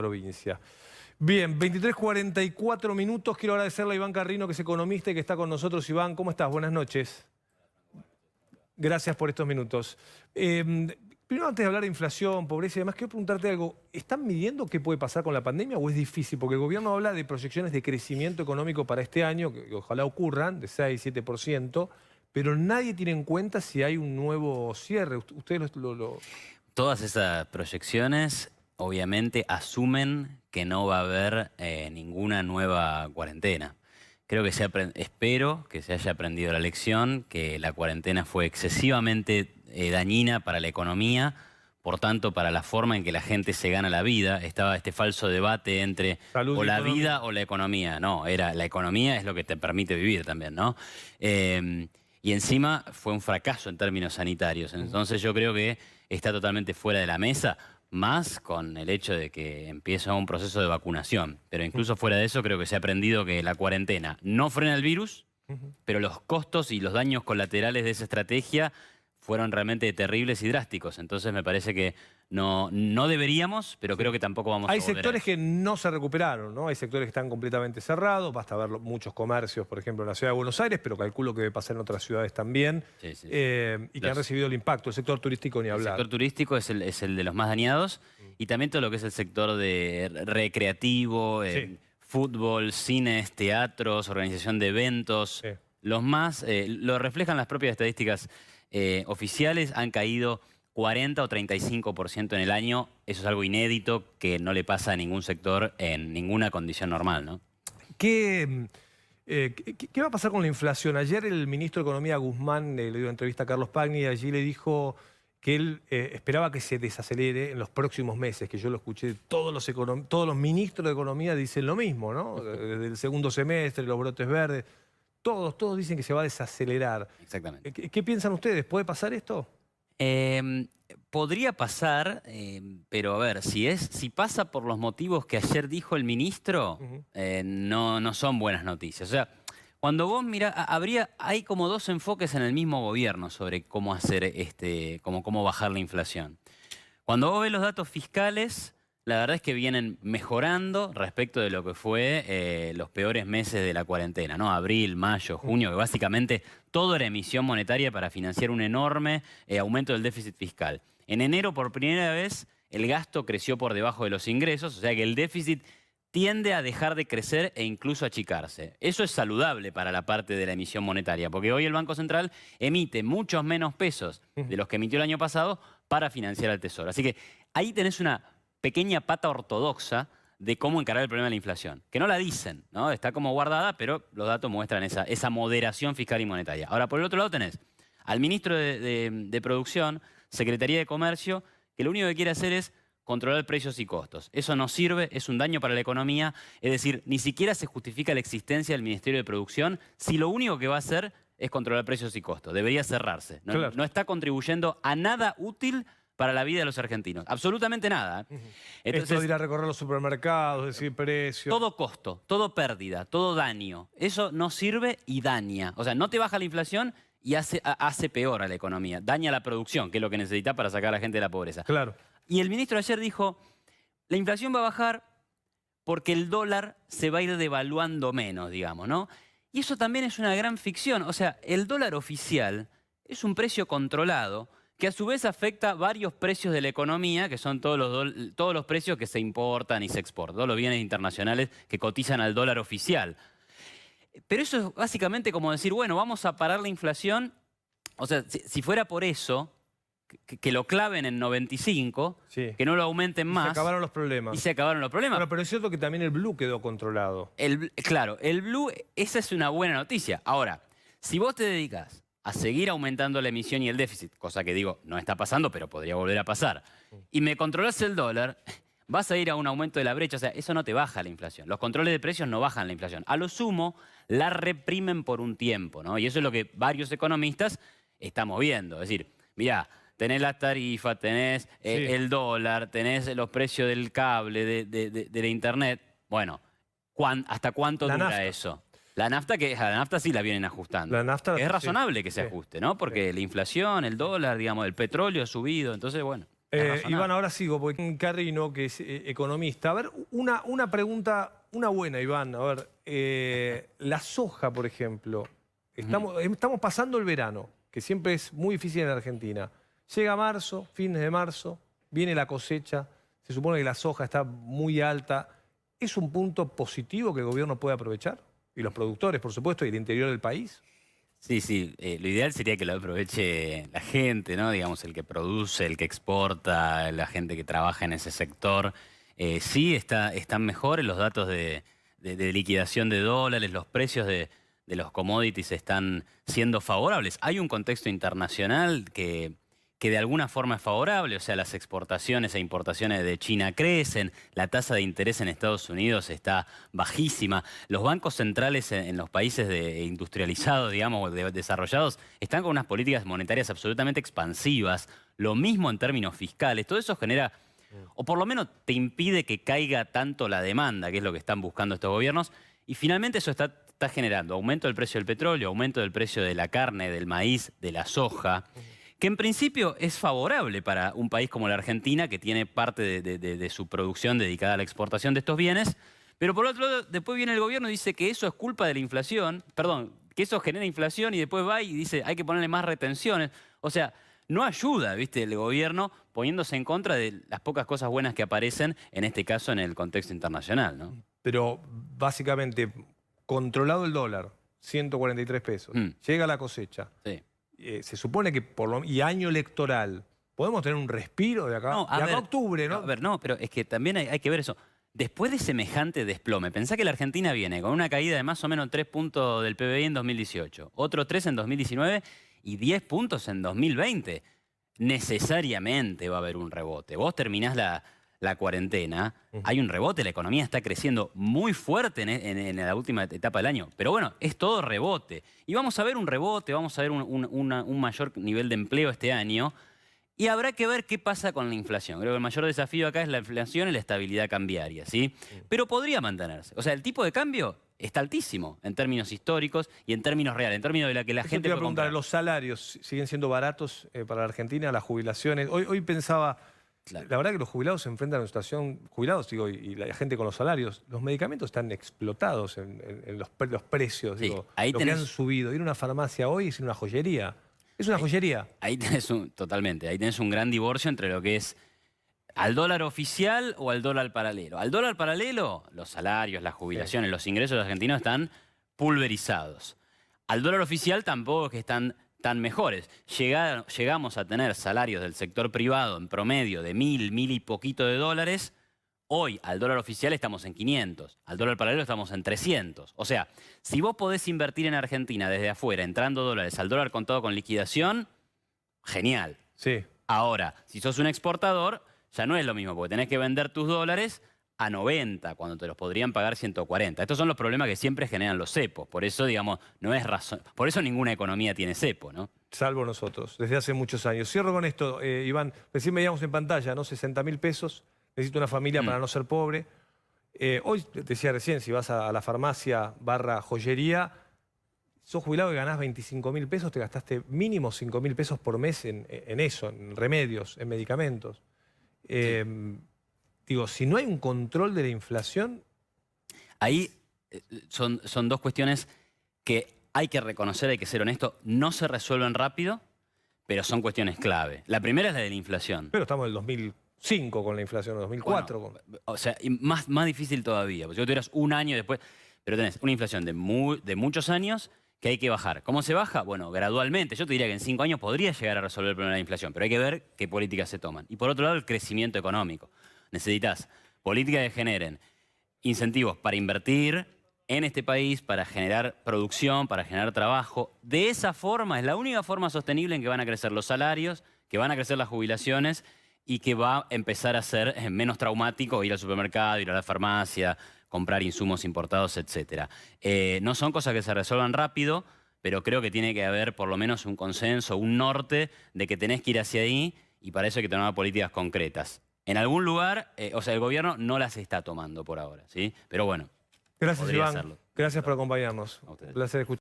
provincia. Bien, 23:44 minutos. Quiero agradecerle a Iván Carrino, que es economista y que está con nosotros. Iván, ¿cómo estás? Buenas noches. Gracias por estos minutos. Primero, antes de hablar de inflación, pobreza y demás, quiero preguntarte algo. ¿Están midiendo qué puede pasar con la pandemia o es difícil? Porque el gobierno habla de proyecciones de crecimiento económico para este año, que ojalá ocurran, de 6-7%, pero nadie tiene en cuenta si hay un nuevo cierre. Ustedes Todas esas proyecciones obviamente asumen que no va a haber ninguna nueva cuarentena. Creo que espero que se haya aprendido la lección, que la cuarentena fue excesivamente dañina para la economía, por tanto para la forma en que la gente se gana la vida. Estaba este falso debate entre salud o y la economía. vida o la economía. No, era la economía es lo que te permite vivir también, ¿no? Y encima fue un fracaso en términos sanitarios. Entonces yo creo que está totalmente fuera de la mesa, más con el hecho de que empieza un proceso de vacunación. Pero incluso fuera de eso creo que se ha aprendido que la cuarentena no frena el virus, pero los costos y los daños colaterales de esa estrategia fueron realmente terribles y drásticos. Entonces me parece que no deberíamos, pero creo que tampoco vamos a Hay volver a sectores eso. que no se recuperaron, ¿no? Hay sectores que están completamente cerrados. Basta ver muchos comercios, por ejemplo, en la ciudad de Buenos Aires, pero calculo que debe pasar en otras ciudades también. Sí, sí. Y que han recibido el impacto. El sector turístico ni El hablar. sector turístico es el de los más dañados y también todo lo que es el sector de recreativo, Sí. fútbol, cines, teatros, organización de eventos. Sí. Los más, lo reflejan las propias estadísticas oficiales, han caído 40 o 35% en el año. Eso es algo inédito que no le pasa a ningún sector en ninguna condición normal, ¿no? ¿Qué va a pasar con la inflación? Ayer el ministro de Economía, Guzmán, le dio una entrevista a Carlos Pagni y allí le dijo que él esperaba que se desacelere en los próximos meses, que yo lo escuché, todos los ministros de Economía dicen lo mismo, ¿no? Desde el segundo semestre, los brotes verdes, todos dicen que se va a desacelerar. Exactamente. ¿Qué piensan ustedes? ¿Puede pasar esto? Podría pasar, pero a ver, si pasa por los motivos que ayer dijo el ministro, no son buenas noticias. O sea, cuando vos mirás, hay como dos enfoques en el mismo gobierno sobre cómo hacer cómo bajar la inflación. Cuando vos ves los datos fiscales, la verdad es que vienen mejorando respecto de lo que fue los peores meses de la cuarentena, ¿no? Abril, mayo, junio, que básicamente todo era emisión monetaria para financiar un enorme aumento del déficit fiscal. En enero, por primera vez, el gasto creció por debajo de los ingresos, o sea que el déficit tiende a dejar de crecer e incluso achicarse. Eso es saludable para la parte de la emisión monetaria, porque hoy el Banco Central emite muchos menos pesos de los que emitió el año pasado para financiar al Tesoro. Así que ahí tenés una pequeña pata ortodoxa de cómo encarar el problema de la inflación, que no la dicen, ¿no? Está como guardada, pero los datos muestran esa moderación fiscal y monetaria. Ahora, por el otro lado tenés al ministro de Producción, Secretaría de Comercio, que lo único que quiere hacer es controlar precios y costos. Eso no sirve, es un daño para la economía, es decir, ni siquiera se justifica la existencia del Ministerio de Producción si lo único que va a hacer es controlar precios y costos. Debería cerrarse. Claro. No está contribuyendo a nada útil para la vida de los argentinos. Absolutamente nada. Esto de ir a recorrer los supermercados, decir precios. Todo costo, todo pérdida, todo daño. Eso no sirve y daña. O sea, no te baja la inflación y hace peor a la economía. Daña la producción, que es lo que necesitas para sacar a la gente de la pobreza. Claro. Y el ministro ayer dijo, la inflación va a bajar porque el dólar se va a ir devaluando menos, digamos, ¿no? Y eso también es una gran ficción. O sea, el dólar oficial es un precio controlado que a su vez afecta varios precios de la economía, que son todos los precios que se importan y se exportan, todos los bienes internacionales que cotizan al dólar oficial. Pero eso es básicamente como decir, bueno, vamos a parar la inflación. O sea, si fuera por eso, que lo claven en 95, Sí. que no lo aumenten más. Se acabaron los problemas. Y se acabaron los problemas. Bueno, pero es cierto que también el blue quedó controlado. Claro, el blue, esa es una buena noticia. Ahora, si vos te dedicas a seguir aumentando la emisión y el déficit, cosa que digo, no está pasando, pero podría volver a pasar, y me controlás el dólar, vas a ir a un aumento de la brecha. O sea, eso no te baja la inflación. Los controles de precios no bajan la inflación. A lo sumo, la reprimen por un tiempo, ¿no? Y eso es lo que varios economistas estamos viendo. Es decir, mirá, tenés las tarifas, tenés el dólar, tenés los precios del cable, de la internet. Bueno, ¿hasta cuánto dura eso? La nafta sí la vienen ajustando. La nafta, es razonable que se ajuste, ¿no? Porque la inflación, el dólar, digamos, el petróleo ha subido. Entonces, bueno. Iván, ahora sigo, porque Carrino, que es economista. A ver, una pregunta, una buena, Iván. A ver, la soja, por ejemplo. Estamos pasando el verano, que siempre es muy difícil en Argentina. Llega marzo, fines de marzo, viene la cosecha. Se supone que la soja está muy alta. ¿Es un punto positivo que el gobierno puede aprovechar? Y los productores, por supuesto, y el interior del país. Sí, sí. Lo ideal sería que lo aproveche la gente, ¿no? Digamos, el que produce, el que exporta, la gente que trabaja en ese sector. Sí, están mejores los datos de liquidación de dólares, los precios de los commodities están siendo favorables. Hay un contexto internacional que de alguna forma es favorable, o sea, las exportaciones e importaciones de China crecen, la tasa de interés en Estados Unidos está bajísima, los bancos centrales en los países industrializados, digamos, desarrollados, están con unas políticas monetarias absolutamente expansivas, lo mismo en términos fiscales, todo eso genera, o por lo menos te impide que caiga tanto la demanda, que es lo que están buscando estos gobiernos, y finalmente eso está generando aumento del precio del petróleo, aumento del precio de la carne, del maíz, de la soja, que en principio es favorable para un país como la Argentina, que tiene parte de su producción dedicada a la exportación de estos bienes, pero por otro lado, después viene el gobierno y dice que eso es culpa de la inflación, perdón, que eso genera inflación y después va y dice hay que ponerle más retenciones. O sea, no ayuda, ¿viste?, el gobierno poniéndose en contra de las pocas cosas buenas que aparecen, en este caso en el contexto internacional, ¿no? Pero básicamente, controlado el dólar, 143 pesos, llega la cosecha. Sí. Se supone que y año electoral, ¿podemos tener un respiro de acá? No, de acá a octubre, ¿no? A ver, no, pero es que también hay que ver eso. Después de semejante desplome, pensá que la Argentina viene con una caída de más o menos 3 puntos del PBI en 2018, otro 3 en 2019 y 10 puntos en 2020. Necesariamente va a haber un rebote. Vos terminás la cuarentena, hay un rebote, la economía está creciendo muy fuerte en la última etapa del año. Pero bueno, es todo rebote. Y vamos a ver un rebote, vamos a ver un mayor nivel de empleo este año. Y habrá que ver qué pasa con la inflación. Creo que el mayor desafío acá es la inflación y la estabilidad cambiaria, ¿sí? Pero podría mantenerse. O sea, el tipo de cambio está altísimo en términos históricos y en términos reales, en términos de la que la gente te iba a puede preguntar, comprar. ¿los salarios siguen siendo baratos para la Argentina, las jubilaciones? Hoy pensaba, Claro. la verdad que los jubilados se enfrentan a una situación, jubilados digo, y la gente con los salarios, los medicamentos están explotados en los precios, Sí, digo, ahí lo que tenés- han subido. Ir a una farmacia hoy es una joyería. Es una joyería. Ahí tenés totalmente, ahí tenés un gran divorcio entre lo que es al dólar oficial o al dólar paralelo. Al dólar paralelo, los salarios, las jubilaciones, los ingresos de los argentinos están pulverizados. Al dólar oficial tampoco es que están tan mejores. Llegamos a tener salarios del sector privado en promedio de 1.000 y poquito de dólares. Hoy, al dólar oficial estamos en 500, al dólar paralelo estamos en 300. O sea, si vos podés invertir en Argentina desde afuera, entrando dólares al dólar contado con liquidación, genial. Sí. Ahora, si sos un exportador, ya no es lo mismo, porque tenés que vender tus dólares a 90, cuando te los podrían pagar 140. Estos son los problemas que siempre generan los cepos. Por eso, digamos, no es razón. Por eso ninguna economía tiene cepo, ¿no? Salvo nosotros, desde hace muchos años. Cierro con esto, Iván. Recién veíamos en pantalla, ¿no? 60.000 pesos. Necesito una familia para no ser pobre. Hoy, te decía recién, si vas a la farmacia / joyería, sos jubilado y ganás 25.000 pesos, te gastaste mínimo 5.000 pesos por mes en eso, en remedios, en medicamentos. Digo, si no hay un control de la inflación... Ahí son dos cuestiones que hay que reconocer, hay que ser honesto, no se resuelven rápido, pero son cuestiones clave. La primera es la de la inflación. Pero estamos en el 2005 con la inflación, en 2004. Bueno, o sea, y más difícil todavía, porque si vos tuvieras un año después, pero tenés una inflación de muchos años que hay que bajar. ¿Cómo se baja? Bueno, gradualmente. Yo te diría que en 5 años podría llegar a resolver el problema de la inflación, pero hay que ver qué políticas se toman. Y por otro lado, el crecimiento económico. Necesitas políticas que generen incentivos para invertir en este país, para generar producción, para generar trabajo. De esa forma, es la única forma sostenible en que van a crecer los salarios, que van a crecer las jubilaciones y que va a empezar a ser menos traumático ir al supermercado, ir a la farmacia, comprar insumos importados, etc. No son cosas que se resuelvan rápido, pero creo que tiene que haber por lo menos un consenso, un norte de que tenés que ir hacia ahí y para eso hay que tomar políticas concretas. En algún lugar, o sea, el gobierno no las está tomando por ahora, ¿sí? Pero bueno, Gracias, podría Iván. hacerlo. Gracias por acompañarnos. A ustedes. Un placer escuchar.